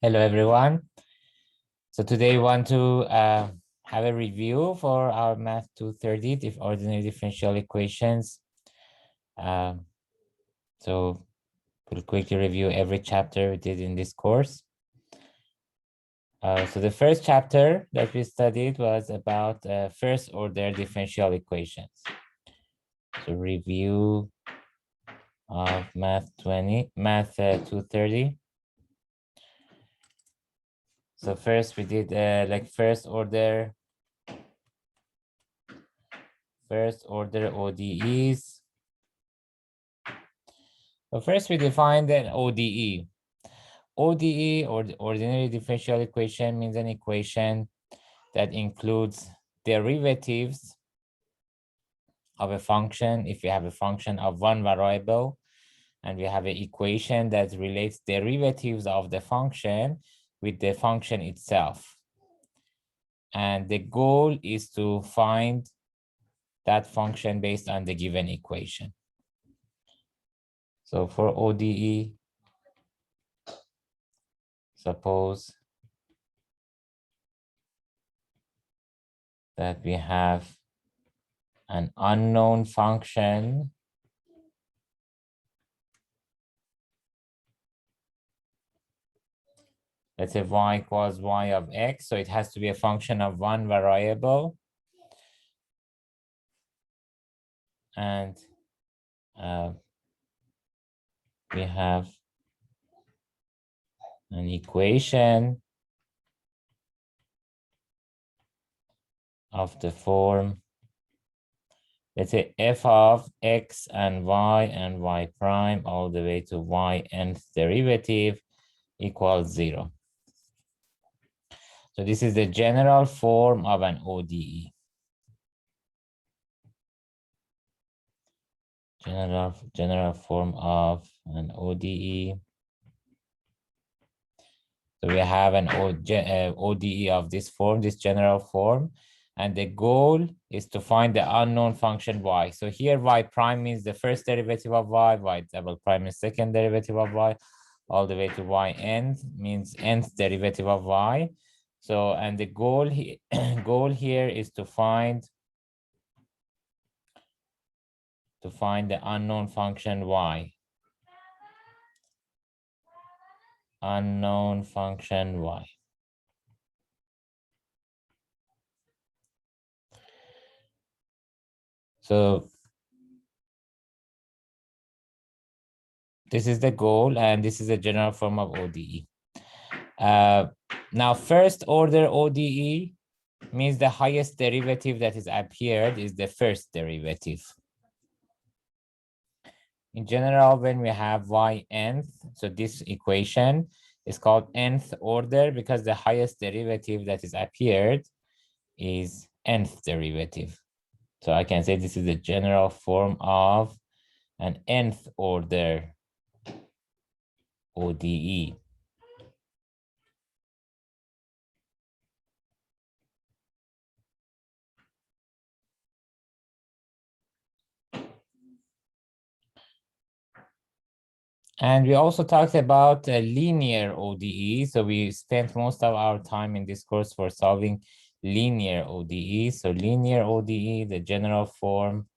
Hello, everyone. So today we want to have a review for our Math 230 ordinary differential equations. So we'll quickly review every chapter we did in this course. So the first chapter that we studied was about first order differential equations. So review of Math 230. So first we did like first order ODEs. So first we defined an ODE. ODE, or the ordinary differential equation, means an equation that includes derivatives of a function. If you have a function of one variable and we have an equation that relates derivatives of the function with the function itself. And the goal is to find that function based on the given equation. So for ODE, suppose that we have an unknown function let's say y equals y of x, so it has to be a function of one variable. And we have an equation of the form, let's say f of x and y prime all the way to y nth derivative equals 0. So this is the general form of an ODE. General form of an ODE. So we have an ODE of this form, this general form, and the goal is to find the unknown function y. So here y prime means the first derivative of y double prime is second derivative of y, all the way to y nth means nth derivative of y. So, and the goal here is to find the unknown function y. Unknown function y. So this is the goal, and this is the general form of ODE. Now, first order ODE means the highest derivative that is appeared is the first derivative. In general, when we have y nth, so this equation is called nth order because the highest derivative that is appeared is nth derivative. So I can say this is the general form of an nth order ODE. And we also talked about linear ODE. So we spent most of our time in this course for solving linear ODE. So linear ODE, the general form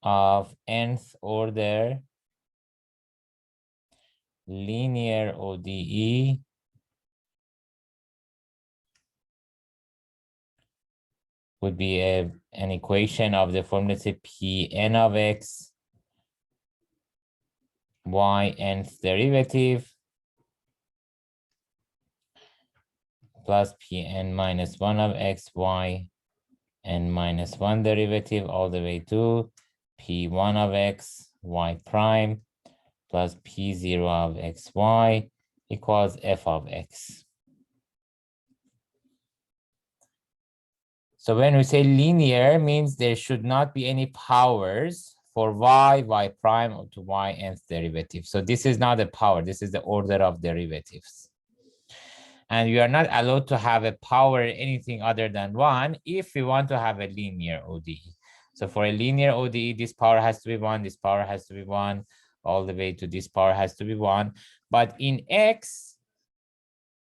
of nth order linear ODE would be an equation of the form, let's say Pn of x, y nth derivative plus Pn minus 1 of x, y n minus 1 derivative all the way to P1 of x, y prime plus P0 of xy equals f of x. So when we say linear, means there should not be any powers for y prime to y nth derivative. So this is not a power, this is the order of derivatives. And we are not allowed to have a power anything other than 1 if we want to have a linear ODE. So for a linear ODE, this power has to be 1, this power has to be 1, all the way to this power has to be 1. But in x,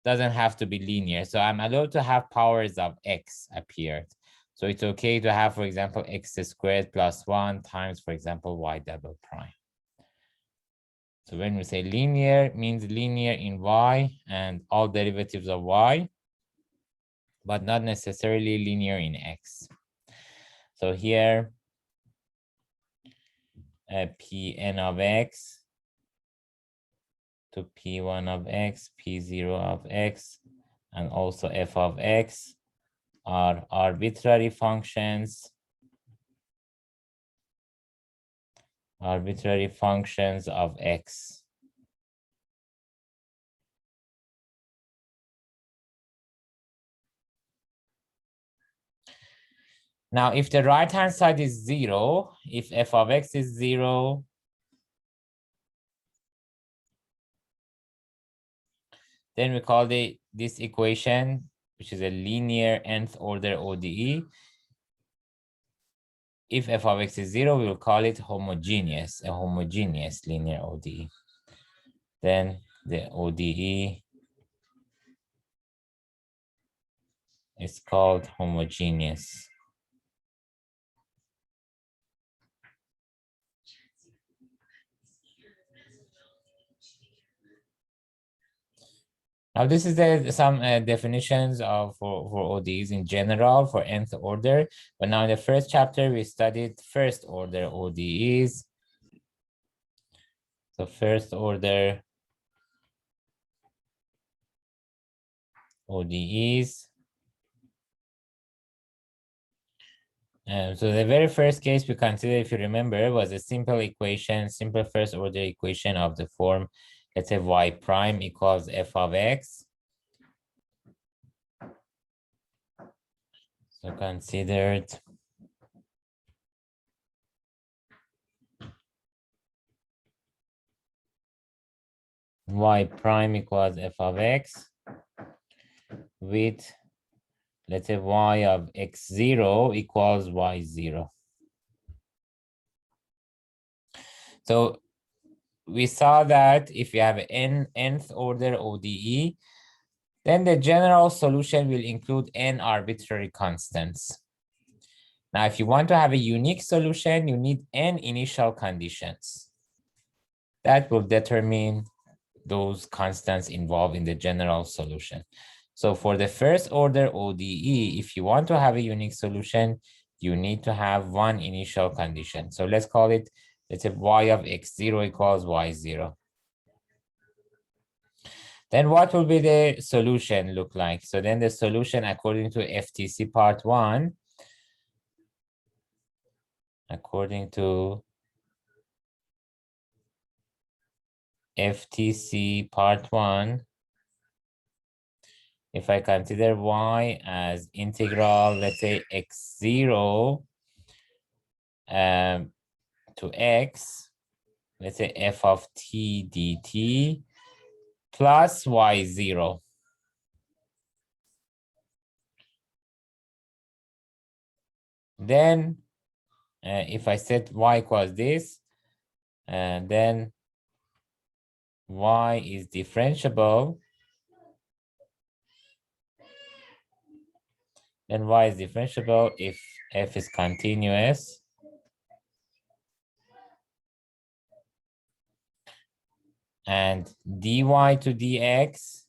doesn't have to be linear. So I'm allowed to have powers of x appeared. So it's okay to have, for example, x squared plus 1 times, for example, y double prime. So when we say linear, means linear in y and all derivatives of y, but not necessarily linear in x. So here, Pn of x to P1 of x, P0 of x, and also f of x are arbitrary functions of x. Now, if the right-hand side is 0, if f of x is 0, then we call this equation, which is a linear nth order ODE. If f of x is 0, we will call it homogeneous, a homogeneous linear ODE. Then the ODE is called homogeneous. Now, this is some definitions for ODEs in general for nth order. But now in the first chapter, we studied first order ODEs. So first order ODEs. So the very first case we considered, if you remember, was a simple equation, simple first order equation of the form, let's say y prime equals f of x. So considered y prime equals f of x with, let's say, y of x0 equals y0. So we saw that if you have an nth order ODE, then the general solution will include n arbitrary constants. Now, if you want to have a unique solution, you need n initial conditions. That will determine those constants involved in the general solution. So for the first order ODE, if you want to have a unique solution, you need to have one initial condition. So let's call it, let's say y of x0 equals y0. Then what will be the solution look like? So then the solution according to FTC part 1, according to FTC part 1, if I consider y as integral, let's say x0 to x, let's say f of t dt plus y0. Then if I set y equals this, then y is differentiable. Then y is differentiable if f is continuous. And dy to dx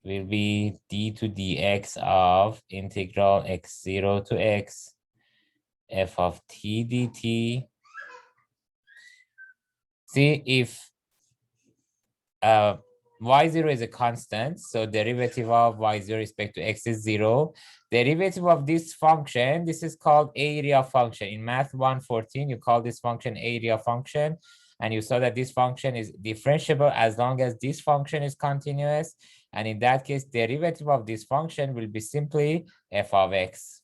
will be d to dx of integral x0 to x f of t dt. See, if y0 is a constant, so derivative of y0 respect to x is 0. Derivative of this function, this is called area function. In math 114, you call this function area function. And you saw that this function is differentiable as long as this function is continuous. And in that case, derivative of this function will be simply f of x.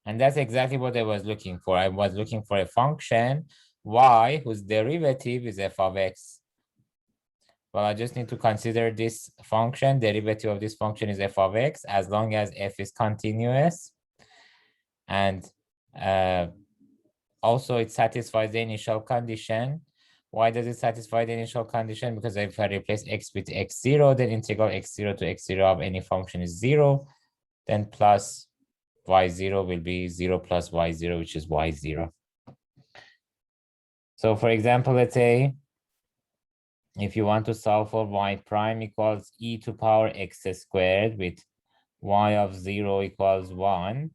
And that's exactly what I was looking for. I was looking for a function y whose derivative is f of x. Well, I just need to consider this function. Derivative of this function is f of x as long as f is continuous. And Also, it satisfies the initial condition. Why does it satisfy the initial condition? Because if I replace x with x0, then integral x0 to x0 of any function is 0. Then plus y0 will be 0 plus y0, which is y0. So for example, let's say if you want to solve for y prime equals e to power x squared with y of 0 equals 1,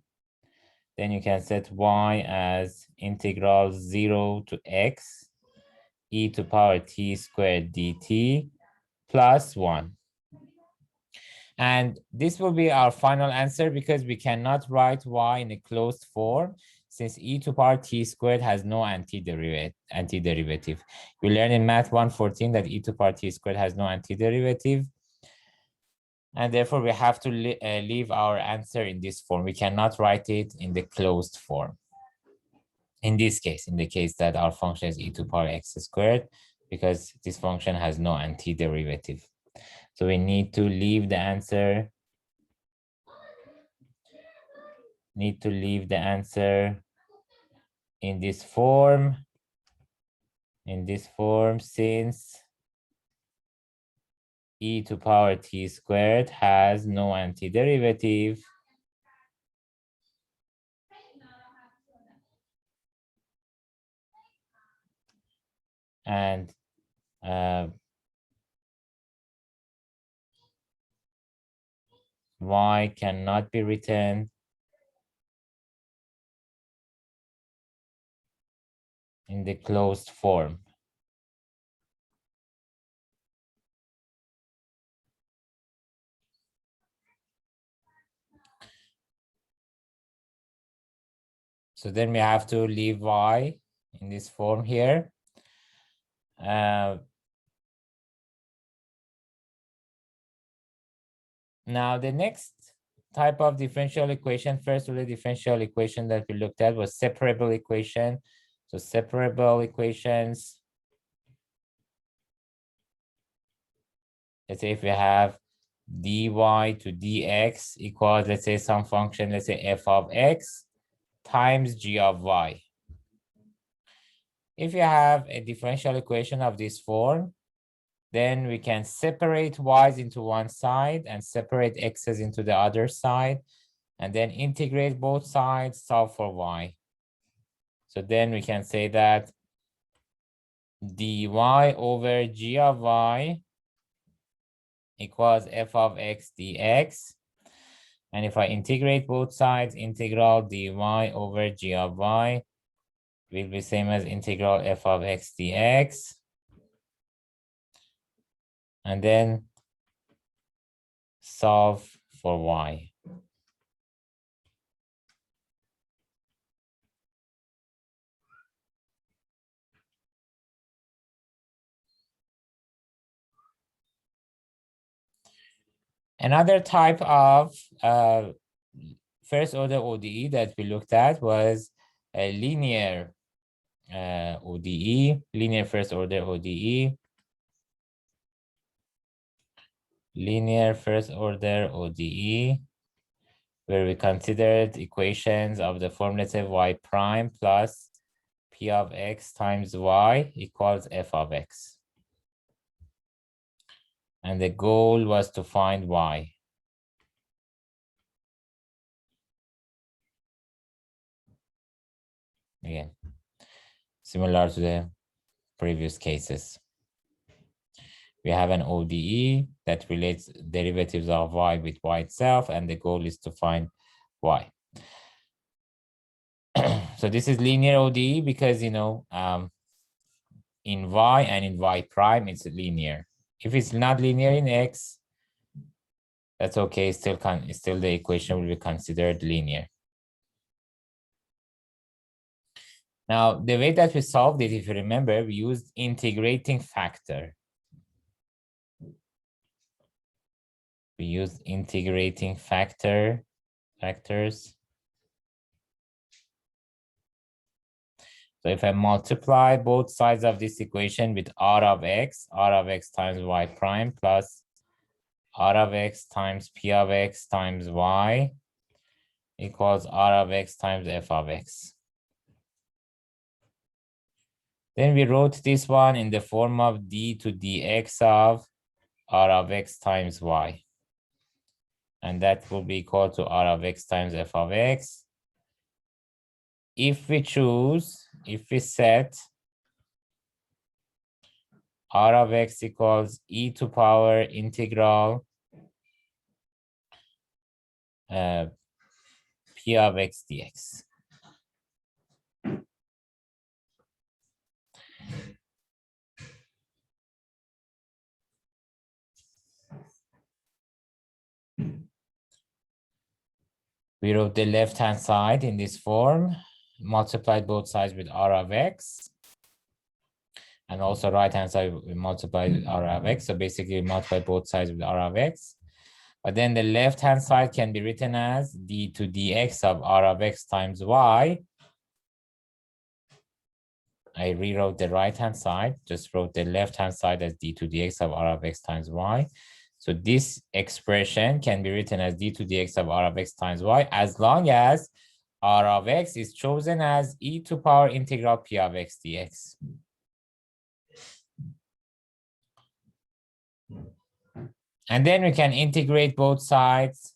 then you can set y as integral 0 to x e to power t squared dt plus 1. And this will be our final answer because we cannot write y in a closed form since e to power t squared has no antiderivative. We learned in math 114 that e to power t squared has no antiderivative. And therefore, we have to leave our answer in this form. We cannot write it in the closed form. In this case, in the case that our function is e to power x squared, because this function has no antiderivative. So we need to leave the answer. In this form. Since e to power t squared has no antiderivative. And y cannot be written in the closed form. So then we have to leave y in this form here. Now the next type of differential equation, first order differential equation that we looked at was separable equation. So separable equations, let's say if we have dy to dx equals, let's say some function, let's say f of x times g of y. If you have a differential equation of this form, then we can separate y's into one side and separate x's into the other side, and then integrate both sides, solve for y. So then we can say that dy over g of y equals f of x dx. And if I integrate both sides, integral dy over g of y will be same as integral f of x dx. And then solve for y. Another type of first order ODE that we looked at was a linear ODE, linear first order ODE. Linear first order ODE, where we considered equations of the form, let's say y prime plus p of x times y equals f of x. And the goal was to find y. Again, similar to the previous cases. We have an ODE that relates derivatives of y with y itself, and the goal is to find y. So this is linear ODE because, you know, in y and in y prime, it's linear. If it's not linear in x, that's okay. Still the equation will be considered linear. Now, the way that we solved it, if you remember, we used integrating factor. We used integrating factors. So if I multiply both sides of this equation with r of x times y prime plus r of x times p of x times y equals r of x times f of x. Then we wrote this one in the form of d to dx of r of x times y. And that will be equal to r of x times f of x. If we set r of x equals e to power integral p of x dx. We wrote the left-hand side in this form, multiplied both sides with r of x. And also right-hand side, we multiply with r of x. So basically, we multiply both sides with r of x. But then the left-hand side can be written as d to dx of r of x times y. I rewrote the right-hand side, just wrote the left-hand side as d to dx of r of x times y. So this expression can be written as d to dx of r of x times y as long as r of x is chosen as e to power integral p of x dx. And then we can integrate both sides.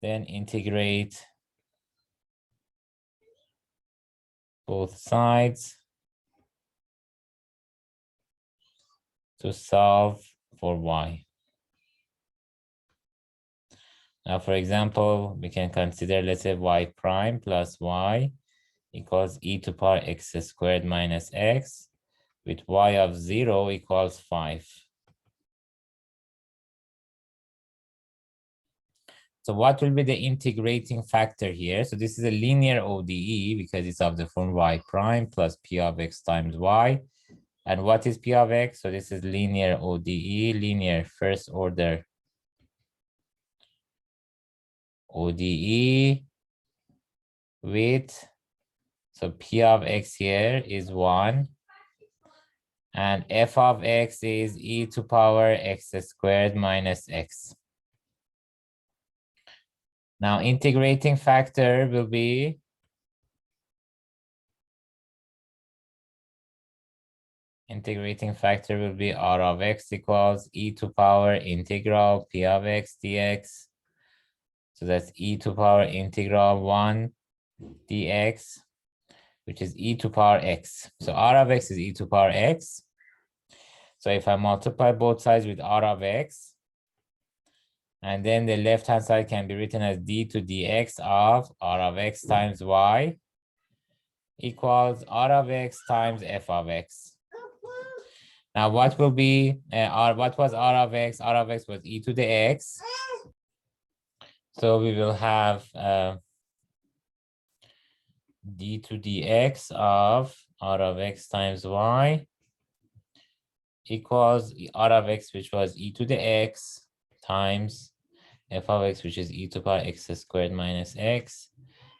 Then integrate both sides to solve for y. Now, for example, we can consider, let's say, y prime plus y equals e to power x squared minus x, with y of 0 equals 5. So what will be the integrating factor here? So this is a linear ODE because it's of the form y prime plus p of x times y. And what is p of x? So this is linear ODE, linear first order ODE with, so p of x here is 1. And f of x is e to power x squared minus x. Now integrating factor will be r of x equals e to power integral p of x dx. So that's e to power integral 1 dx, which is e to power x. So r of x is e to power x. So if I multiply both sides with r of x, and then the left-hand side can be written as d to dx of r of x times y equals r of x times f of x. Now, what will be what was r of x? R of x was e to the x. So we will have d to dx of r of x times y equals r of x, which was e to the x, times f of x, which is e to power x squared minus x.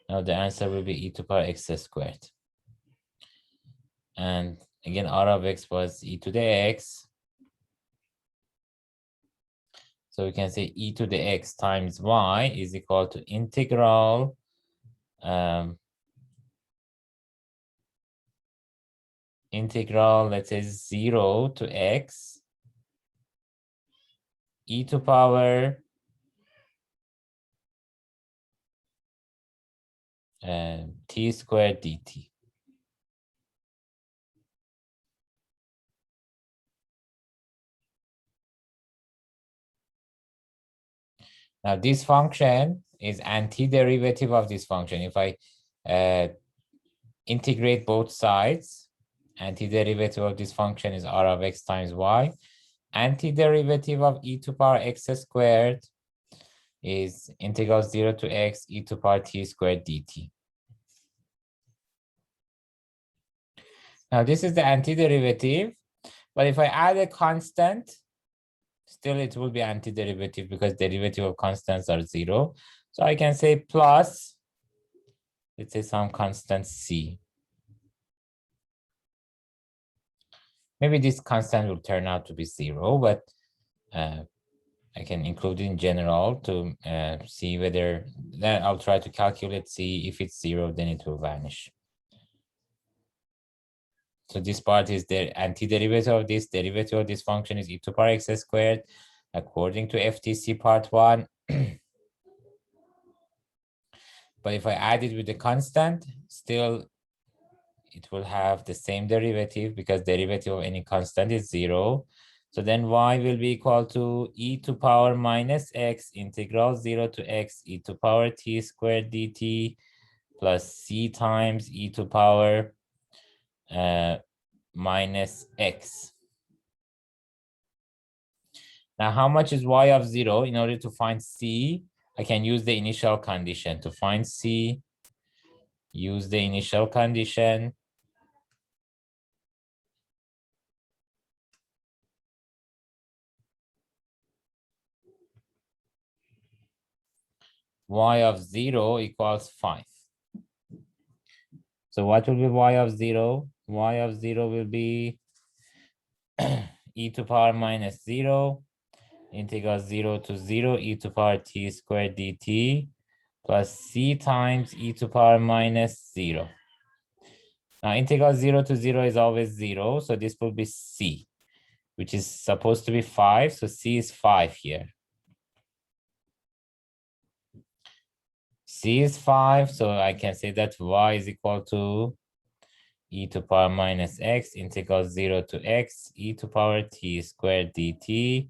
Now the answer will be e to power x squared. And again, r of x was e to the x. So we can say e to the x times y is equal to integral let's say 0 to x e to power t squared dt. Now this function is antiderivative of this function. If I integrate both sides, antiderivative of this function is r of x times y. Antiderivative of e to power x squared is integral 0 to x e to power t squared dt. Now this is the antiderivative, but if I add a constant, still it will be antiderivative because derivative of constants are 0. So I can say plus, let's say some constant c. Maybe this constant will turn out to be 0, but I can include it in general to see whether, then I'll try to calculate, see if it's 0, then it will vanish. So this part is the antiderivative of this. Derivative of this function is e to power x squared, according to FTC part 1. But if I add it with the constant, still it will have the same derivative because derivative of any constant is 0. So then y will be equal to e to power minus x integral 0 to x e to power t squared dt plus c times e to power minus x. Now, how much is y of 0? In order to find c, I can use the initial condition. To find c, use the initial condition. Y of 0 equals 5. So what will be y of 0? Y of 0 will be e to power minus 0, integral 0 to 0, e to power t squared dt, plus c times e to power minus 0. Now, integral 0 to 0 is always 0, so this will be c, which is supposed to be 5, so c is 5 here. C is 5, so I can say that y is equal to e to power minus x integral 0 to x e to power t squared dt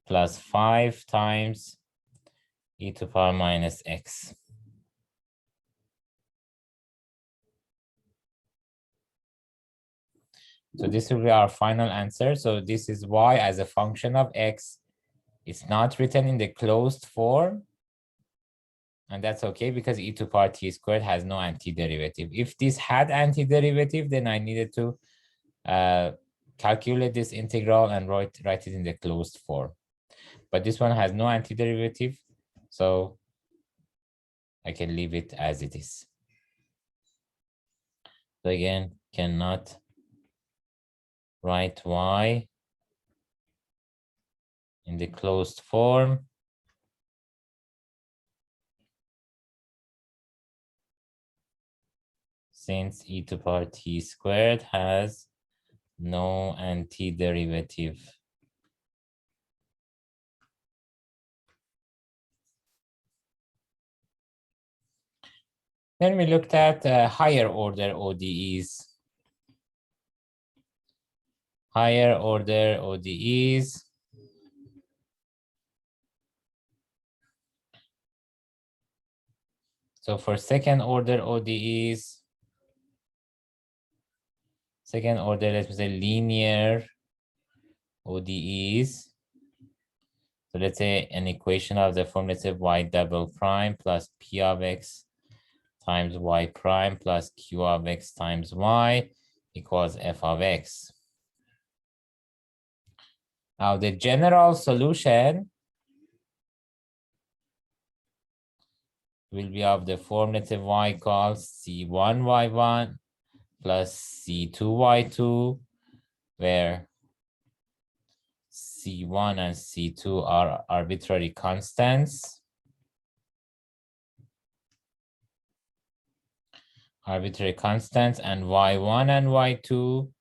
plus 5 times e to power minus x. So this will be our final answer. So this is y as a function of x. It's not written in the closed form. And that's okay because e to power t squared has no antiderivative. If this had antiderivative, then I needed to calculate this integral and write it in the closed form. But this one has no antiderivative, so I can leave it as it is. So again, cannot write y in the closed form. Since e to power t squared has no antiderivative. Then we looked at higher order ODEs. Higher order ODEs. So for second order ODEs, second order, let me say linear ODEs. So let's say an equation of the form, let's say y double prime plus p of x times y prime plus q of x times y equals f of x. Now the general solution will be of the form, let's say y equals c1y1 plus c2y2, where c1 and c2 are arbitrary constants. Arbitrary constants, and y1 and y2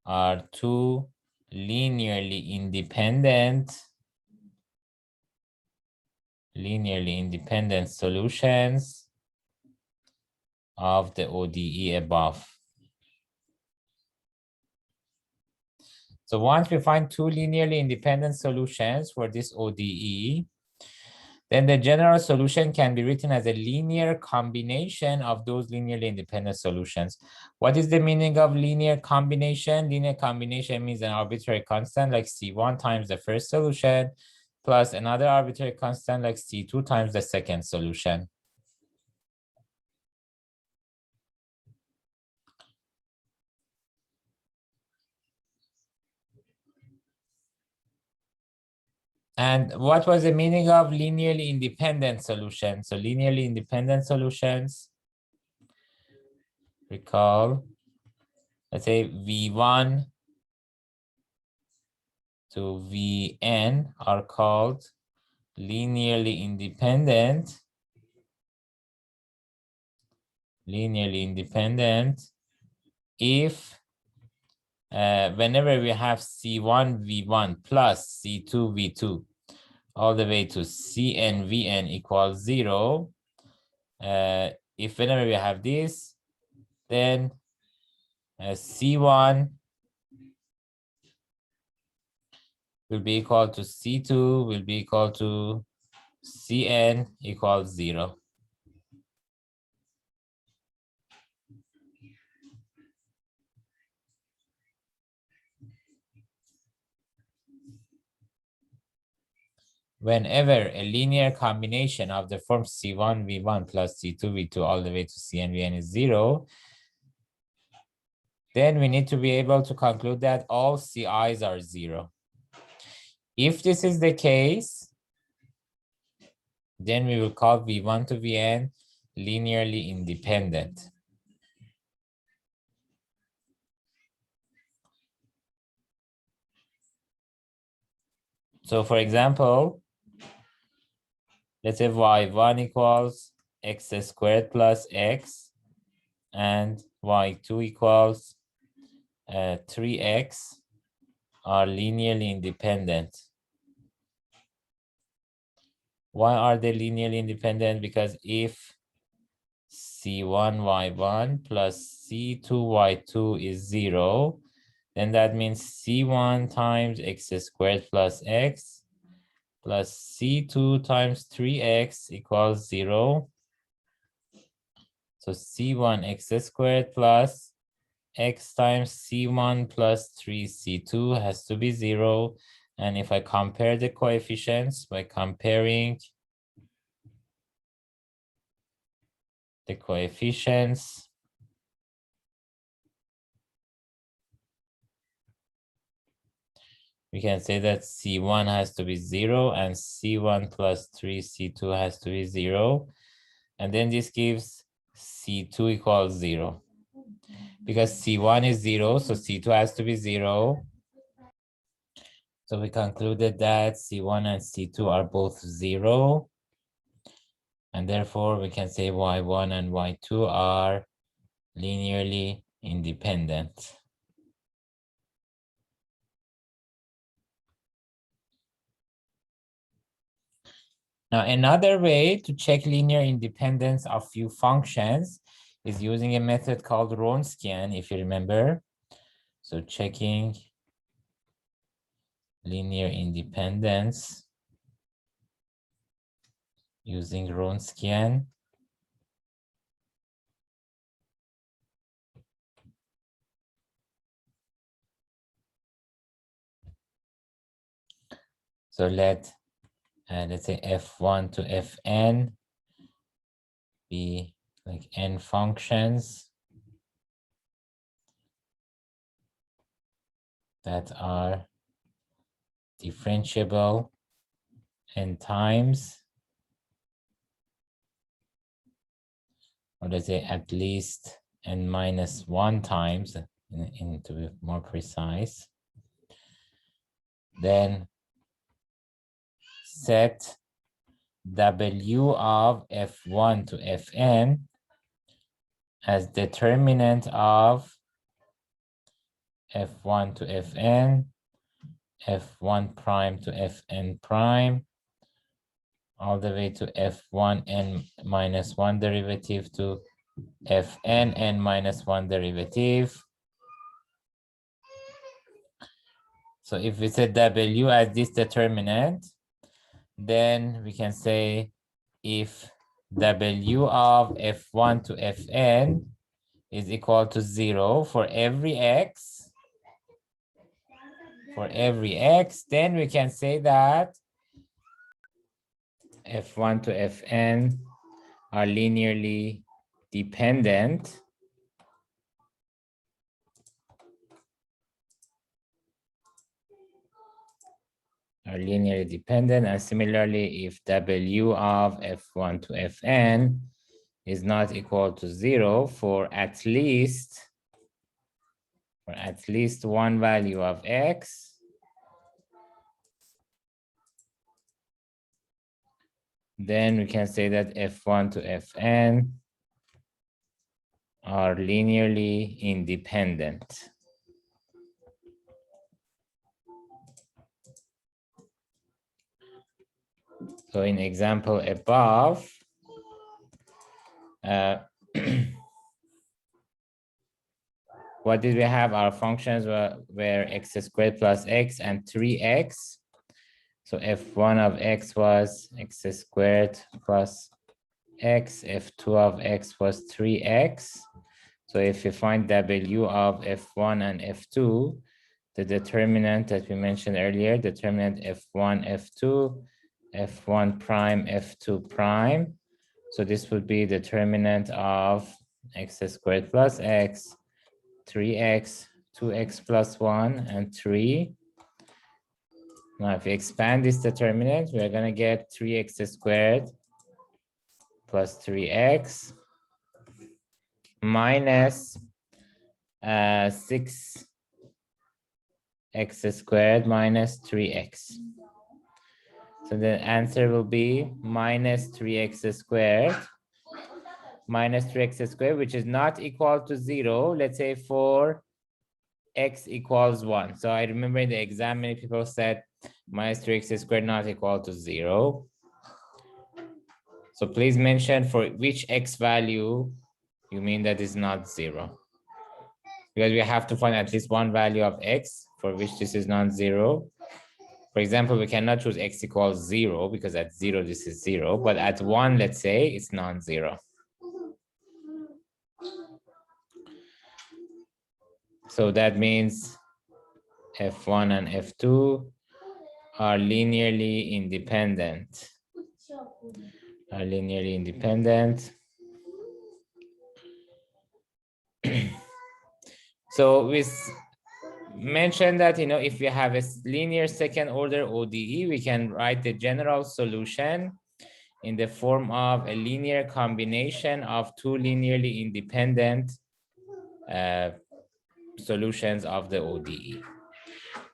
are two linearly independent solutions of the ODE above. So once we find two linearly independent solutions for this ODE, then the general solution can be written as a linear combination of those linearly independent solutions. What is the meaning of linear combination? Linear combination means an arbitrary constant like C1 times the first solution plus another arbitrary constant like C2 times the second solution. And what was the meaning of linearly independent solutions? So linearly independent solutions, recall, let's say V1 to Vn are called linearly independent if whenever we have C1 V1 plus C2 V2 all the way to Cn Vn equals 0, if whenever we have this, then C1 will be equal to C2 will be equal to Cn equals 0. Whenever a linear combination of the form C1 V1 plus C2 V2 all the way to Cn Vn is 0, then we need to be able to conclude that all Ci's are 0. If this is the case, then we will call V1 to Vn linearly independent. So for example, let's say y1 equals x squared plus x and y2 equals 3x are linearly independent. Why are they linearly independent? Because if C1y1 plus C2y2 is 0, then that means C1 times x squared plus x plus C2 times 3x equals 0. So C1 x squared plus x times C1 plus 3C2 has to be 0. And if I compare the coefficients by comparing the coefficients, we can say that C1 has to be 0 and C1 plus 3C2 has to be 0. And then this gives C2 equals 0. Because C1 is 0, so C2 has to be 0. So we concluded that C1 and C2 are both 0. And therefore, we can say Y1 and Y2 are linearly independent. Now, another way to check linear independence of few functions is using a method called Wronskian, if you remember. So checking linear independence using Wronskian. So let's say f1 to fn be like n functions that are differentiable n times, or let's say at least n minus 1 times, to be more precise. Then set w of f1 to fn as determinant of f1 to fn, f1 prime to fn prime, all the way to f1 n minus 1 derivative to fn n minus 1 derivative. So if we set w as this determinant, then we can say if w of f1 to fn is equal to 0 for every x, then we can say that f1 to fn are linearly dependent and similarly if w of f1 to fn is not equal to 0 for at least one value of x, then we can say that f1 to fn are linearly independent. So in example above, what did we have? Our functions were x squared plus x and 3x. So f1 of x was x squared plus x, f2 of x was 3x. So if you find W of f1 and f2, the determinant that we mentioned earlier, determinant f1, f2, f1 prime, f2 prime. So this would be determinant of x squared plus x, 3x, 2x plus 1, and 3. Now, if we expand this determinant, we're going to get 3x squared plus 3x minus 6x squared minus 3x. So the answer will be minus 3x squared minus 3x squared, which is not equal to 0. Let's say for x equals 1. So I remember in the exam, many people said minus 3x squared not equal to 0. So please mention for which x value you mean that is not 0. Because we have to find at least one value of x for which this is non-zero. For example, we cannot choose x equals 0 because at 0, this is 0. But at 1, let's say, it's non-zero. So that means f1 and f2 are linearly independent. So we mentioned that, if we have a linear second order ODE, we can write the general solution in the form of a linear combination of two linearly independent solutions of the ODE.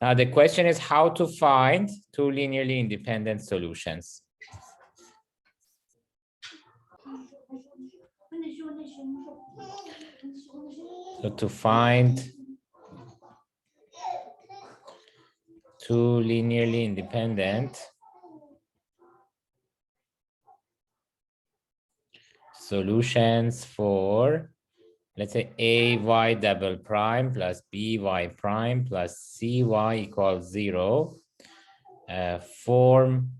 Now the question is how to find two linearly independent solutions. So to find two linearly independent solutions for, let's say, ay double prime plus by prime plus cy equals 0, form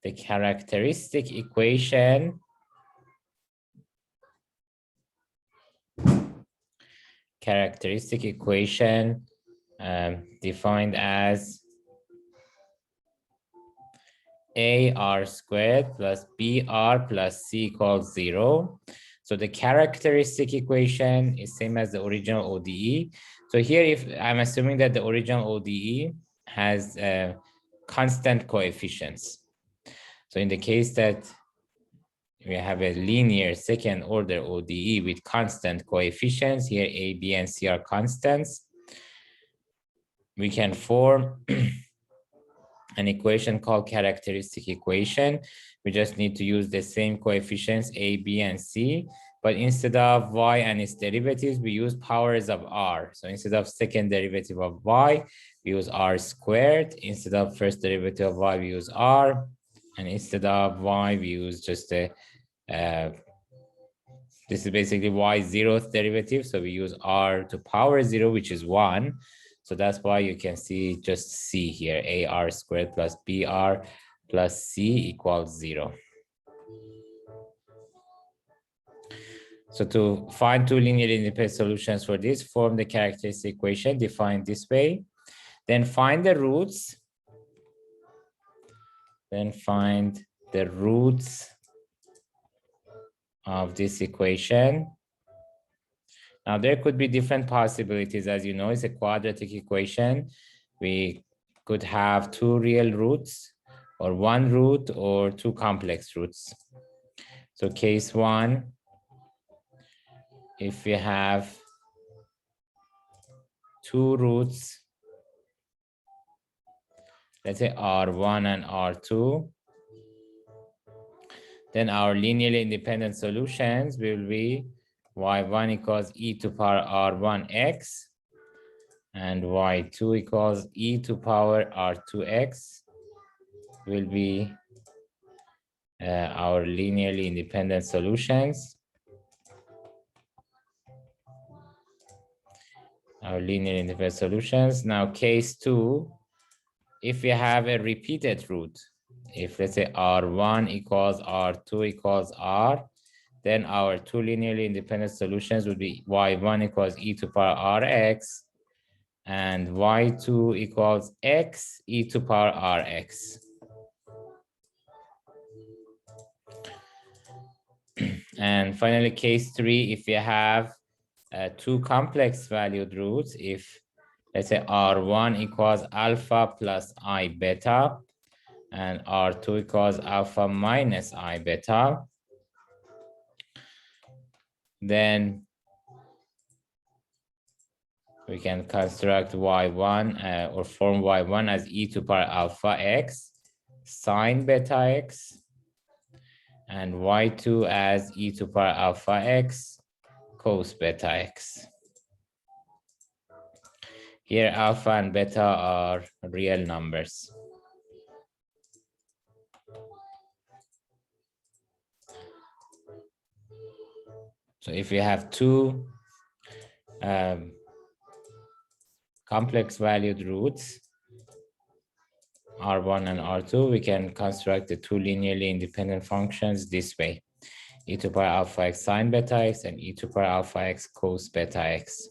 the characteristic equation defined as ar squared plus br plus c equals 0. So the characteristic equation is same as the original ODE. So here, if I'm assuming that the original ODE has constant coefficients. So in the case that we have a linear second order ODE with constant coefficients, here A, B, and C are constants, we can form an equation called characteristic equation. We just need to use the same coefficients A, B, and C, but instead of y and its derivatives, we use powers of r. So instead of second derivative of y, we use r squared. Instead of first derivative of y, we use r. And instead of y, we use just a, this is basically y zeroth derivative. So we use r to power 0, which is 1. So that's why you can see just c here, ar squared plus br plus c equals 0. So to find two linearly independent solutions for this, form the characteristic equation defined this way. Then find the roots. Of this equation. Now there could be different possibilities. As you know, it's a quadratic equation. We could have two real roots or one root or two complex roots. So case 1, if we have two roots, let's say R1 and R2, then our linearly independent solutions will be y1 equals e to power R1x and y2 equals e to power R2x will be our linearly independent solutions. Our linear independent solutions. Now, case 2, if we have a repeated root, if let's say R1 equals R2 equals R, then our two linearly independent solutions would be Y1 equals e to power Rx and Y2 equals X e to power Rx. And finally, case 3, if you have two complex valued roots, if let's say R1 equals alpha plus I beta and R2 equals alpha minus I beta, then we can construct Y1 or form Y1 as e to power alpha X sine beta X and Y2 as e to power alpha X cos beta X. Here, alpha and beta are real numbers. So if we have two complex valued roots, R1 and R2, we can construct the two linearly independent functions this way: e to power alpha x sine beta x and e to power alpha x cos beta x.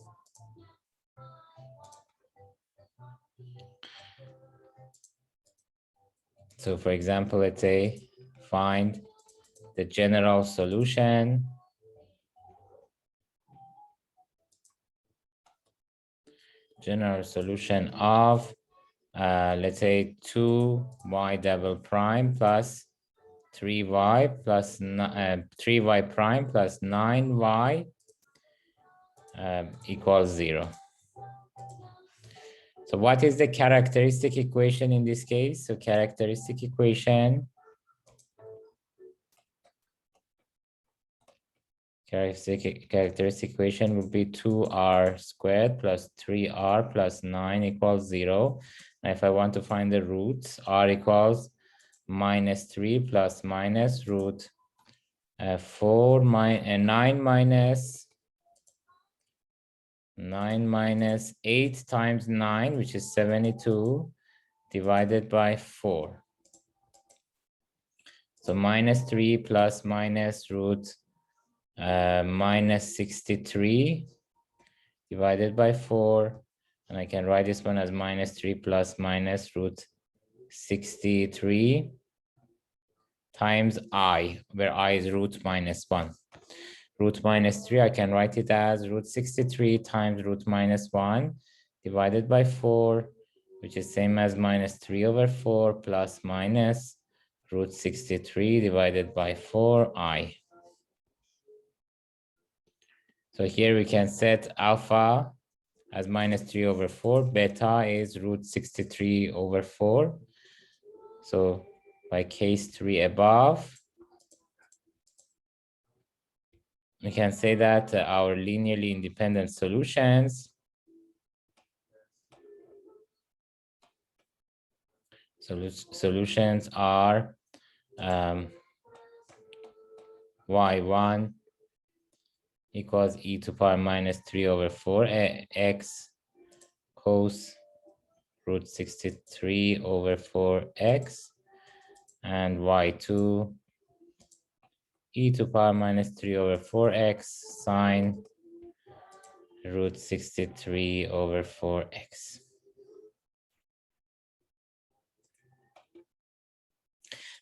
So for example, let's say find the general solution of let's say 2y double prime plus 3y plus 3y prime plus 9y equals 0. So what is the characteristic equation in this case? So characteristic equation would be 2r squared plus 3r plus 9 equals 0. And if I want to find the roots, r equals minus 3 plus minus root 9 minus 8 times 9, which is 72, divided by 4. So minus 3 plus minus root minus 63 divided by 4. And I can write this one as minus 3 plus minus root 63 times I, where I is root minus 1. Root minus 3, I can write it as root 63 times root minus 1 divided by 4, which is same as minus 3 over 4 plus minus root 63 divided by 4i. So here we can set alpha as minus 3 over 4, beta is root 63 over 4. So by case 3 above, we can say that our linearly independent solutions are y1 equals e to power minus 3 over 4 x cos root 63 over 4x, and y2 e to power minus 3 over 4x sine root 63 over 4x.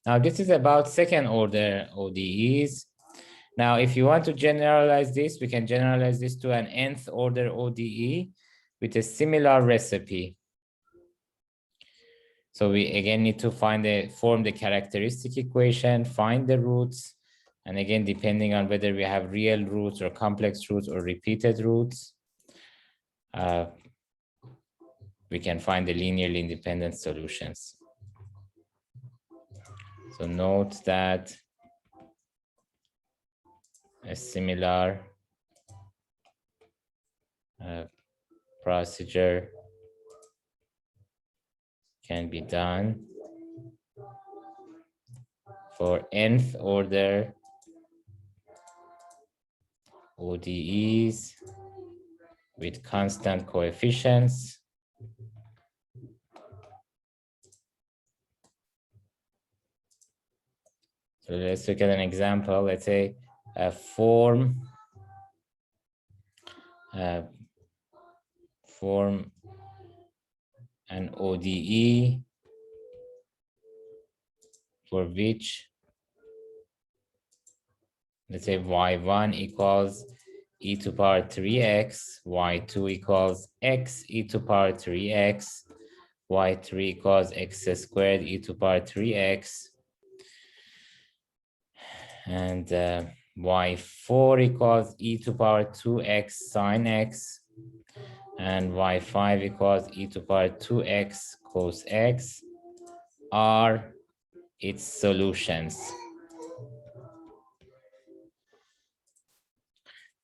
Now this is about second order ODEs. Now, if you want to generalize this, we can generalize this to an nth order ODE with a similar recipe. So we again need to form the characteristic equation, find the roots, and again, depending on whether we have real roots or complex roots or repeated roots, we can find the linearly independent solutions. So note that a similar procedure can be done for nth order ODEs with constant coefficients. So let's look at an example. Let's say form an ODE for which, let's say, y1 equals e to power 3x, y2 equals x e to power 3x, y3 equals x squared e to power 3x, and y4 equals e to power 2x sine x, and y5 equals e to power 2x cos x are its solutions.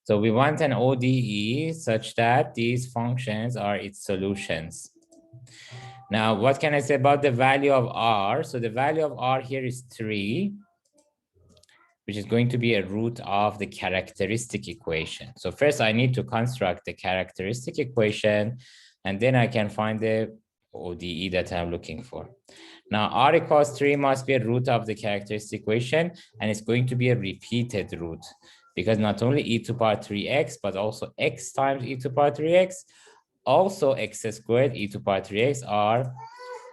So we want an ODE such that these functions are its solutions. Now, what can I say about the value of R? So the value of R here is 3, which is going to be a root of the characteristic equation. So first I need to construct the characteristic equation, and then I can find the ODE that I'm looking for. Now, R equals 3 must be a root of the characteristic equation, and it's going to be a repeated root, because not only e to power 3x, but also x times e to power 3x, also x squared e to power 3x are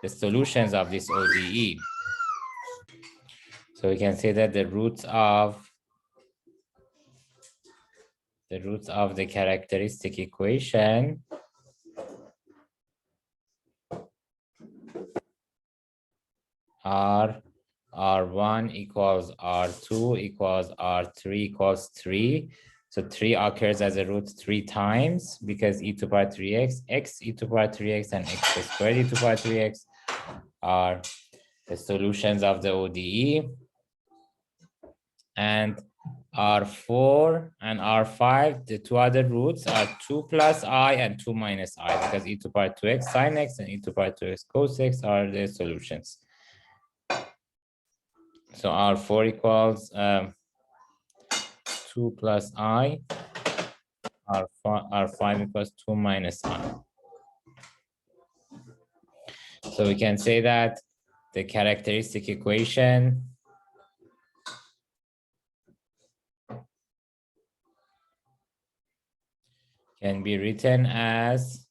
the solutions of this ODE. So we can say that the roots of the characteristic equation are R1 equals R2 equals R3 equals 3. So 3 occurs as a root 3 times, because e to power 3x, x e to power 3x, and x squared e to power 3x are the solutions of the ODE. And R4 and R5, the two other roots are 2 plus I and 2 minus I, because e to power 2x sine x and e to power 2x cos x are the solutions. So R4 equals 2 plus I, R5 equals 2 minus I. So we can say that the characteristic equation can be written as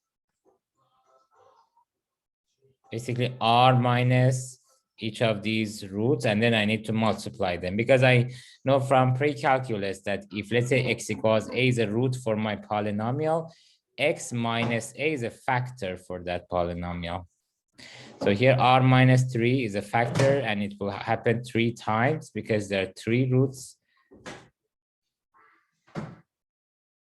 basically R minus each of these roots, and then I need to multiply them, because I know from pre-calculus that if, let's say, x equals a is a root for my polynomial, x minus a is a factor for that polynomial. So here R minus 3 is a factor, and it will happen 3 times because there are 3 roots.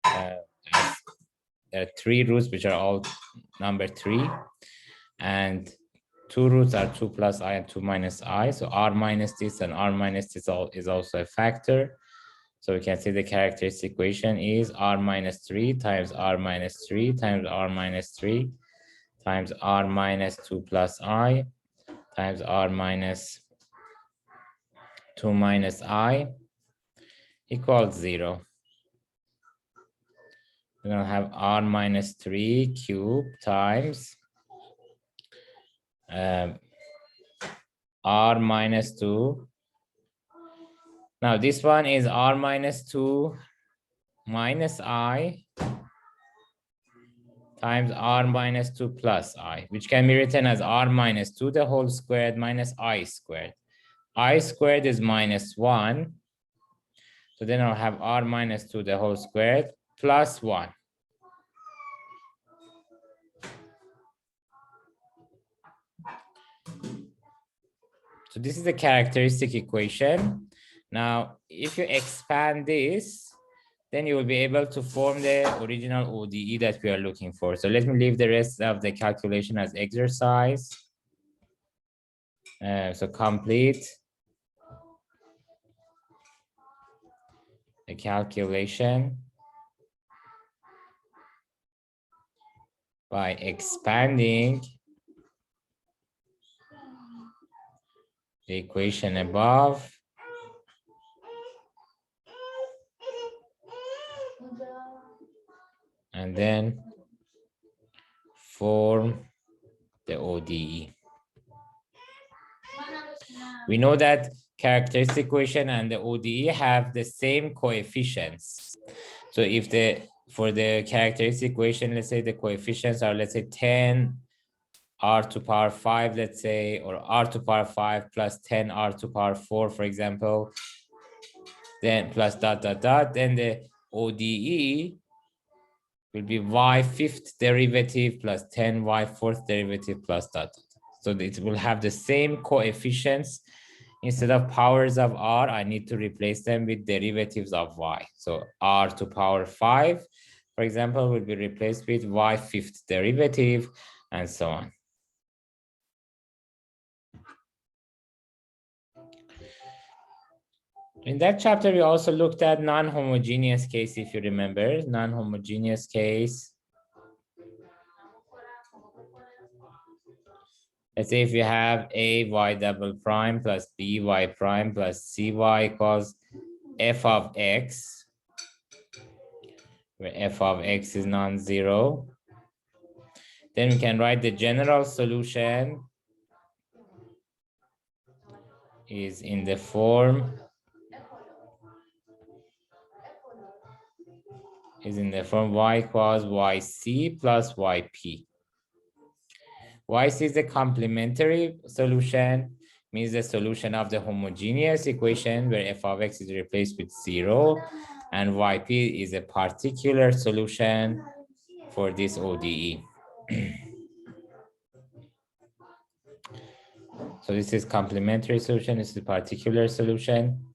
There are 3 roots which are all number 3, and 2 roots are 2 plus I and 2 minus I. So R minus this and R minus this is also a factor. So we can say the characteristic equation is R minus 3 times R minus 3 times R minus 3 times R minus 2 plus I times R minus 2 minus I equals 0. We're going to have R minus 3 cubed times R minus 2. Now this one is R minus 2 minus I times R minus 2 plus I, which can be written as R minus 2 the whole squared minus I squared. I squared is minus 1. So then I'll have R minus 2 the whole squared plus 1. So this is the characteristic equation. Now, if you expand this, then you will be able to form the original ODE that we are looking for. So let me leave the rest of the calculation as exercise. So complete the calculation by expanding the equation above and then form the ODE. We know that characteristic equation and the ODE have the same coefficients. So if for the characteristic equation, let's say the coefficients are, let's say 10 r to power 5, let's say, or r to power 5 plus 10 r to power 4, for example, then plus dot, then the ODE will be y fifth derivative plus 10 y fourth derivative plus dot. So it will have the same coefficients. Instead of powers of r, I need to replace them with derivatives of y. So r to power 5, for example, will be replaced with y fifth derivative and so on. In that chapter, we also looked at non-homogeneous case, if you remember. Non-homogeneous case. Let's say if you have a y double prime plus b y prime plus cy equals f of x, where f of x is non-zero, then we can write the general solution is in the form y equals yc plus yp. YC is the complementary solution, means the solution of the homogeneous equation where f of x is replaced with 0, and yp is a particular solution for this ODE. So this is complementary solution, this is particular solution.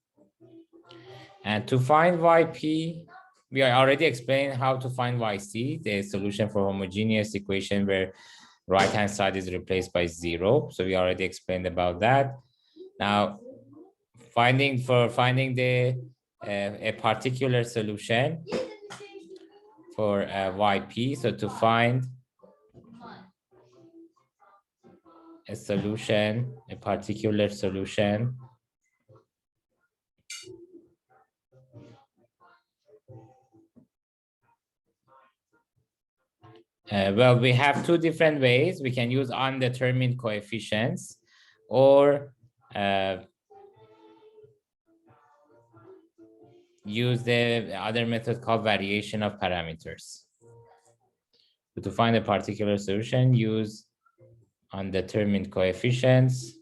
And to find yp, we already explained how to find yc, the solution for homogeneous equation where right-hand side is replaced by 0. So we already explained about that. Now, finding the a particular solution for yp. So to find a solution, a particular solution, well, we have two different ways. We can use undetermined coefficients, or use the other method called variation of parameters. So to find a particular solution, use undetermined coefficients,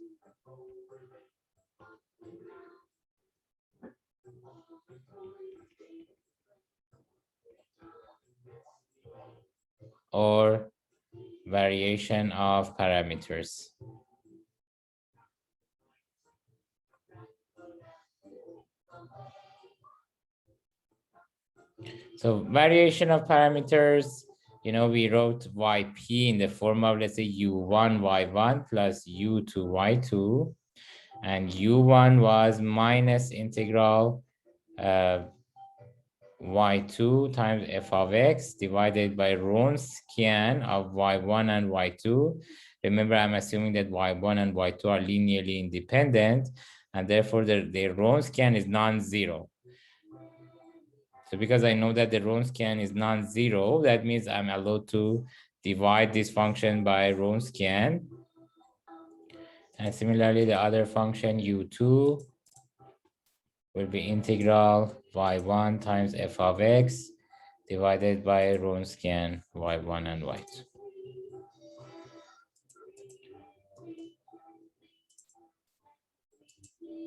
or variation of parameters. So variation of parameters, we wrote yp in the form of, let's say, u1 y1 plus u2 y2, and u1 was minus integral y2 times f of x divided by Wronskian of y1 and y2. Remember, I'm assuming that y1 and y2 are linearly independent, and therefore the Wronskian is non-zero. So because I know that the Wronskian is non-zero, that means I'm allowed to divide this function by Wronskian. And similarly, the other function u2 will be integral y1 times f of x divided by Wronskian y1 and y2.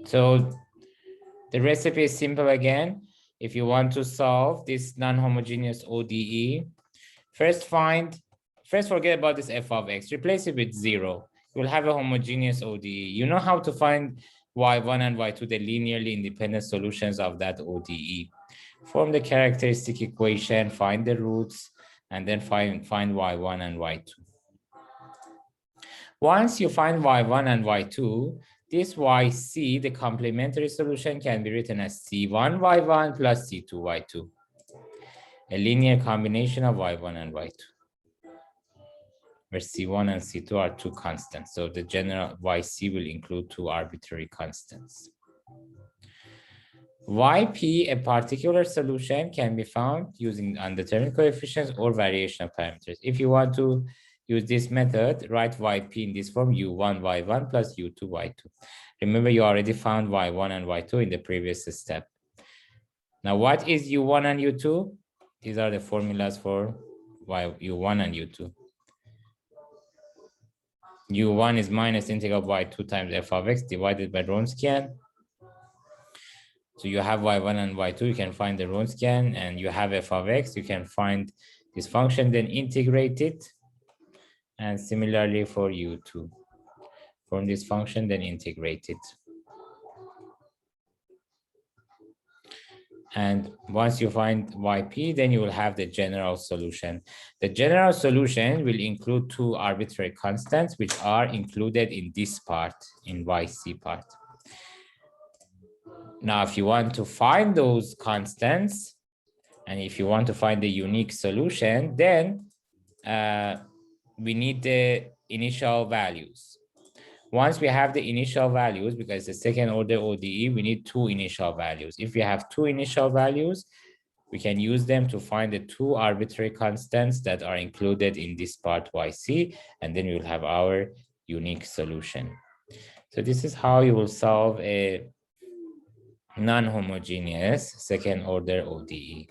So the recipe is simple again. If you want to solve this non-homogeneous ODE, first forget about this f of x, replace it with 0. You will have a homogeneous ODE. You know how to find y1 and y2, the linearly independent solutions of that ODE. Form the characteristic equation, find the roots, and then find y1 and y2. Once you find y1 and y2, this yc, the complementary solution, can be written as c1 y1 plus c2 y2, a linear combination of y1 and y2. where C1 and C2 are two constants. So the general YC will include two arbitrary constants. YP, a particular solution, can be found using undetermined coefficients or variational parameters. If you want to use this method, write YP in this form, U1 Y1 plus U2 Y2. Remember, you already found Y1 and Y2 in the previous step. Now, what is U1 and U2? These are the formulas for U1 and U2. U1 is minus integral Y2 times f of x divided by Wronskian. So you have y1 and y2, you can find the Wronskian, and you have f of x, you can find this function, then integrate it. And similarly for u2, from this function, then integrate it. And once you find yp, then you will have the general solution. The general solution will include two arbitrary constants, which are included in this part, in yc part. Now, if you want to find those constants, and if you want to find the unique solution, then we need the initial values. Once we have the initial values, because the second order ODE, we need two initial values. If we have two initial values, we can use them to find the two arbitrary constants that are included in this part YC, and then we will have our unique solution. So this is how you will solve a non-homogeneous second order ODE.